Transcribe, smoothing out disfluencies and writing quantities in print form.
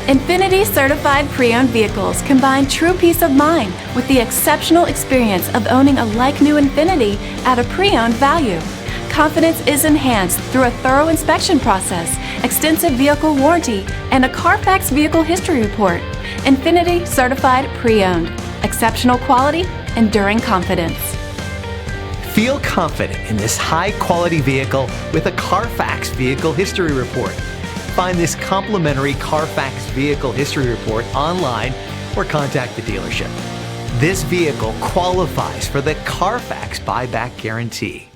INFINITI certified pre-owned vehicles combine true peace of mind with the exceptional experience of owning a like-new INFINITI at a pre-owned value. Confidence is enhanced through a thorough inspection process, extensive vehicle warranty, and a Carfax vehicle history report. INFINITI certified pre-owned. Exceptional quality, enduring confidence. Feel confident in this high-quality vehicle with a Carfax vehicle history report. Find this complimentary Carfax vehicle history report online or contact the dealership. This vehicle qualifies for the Carfax buyback guarantee.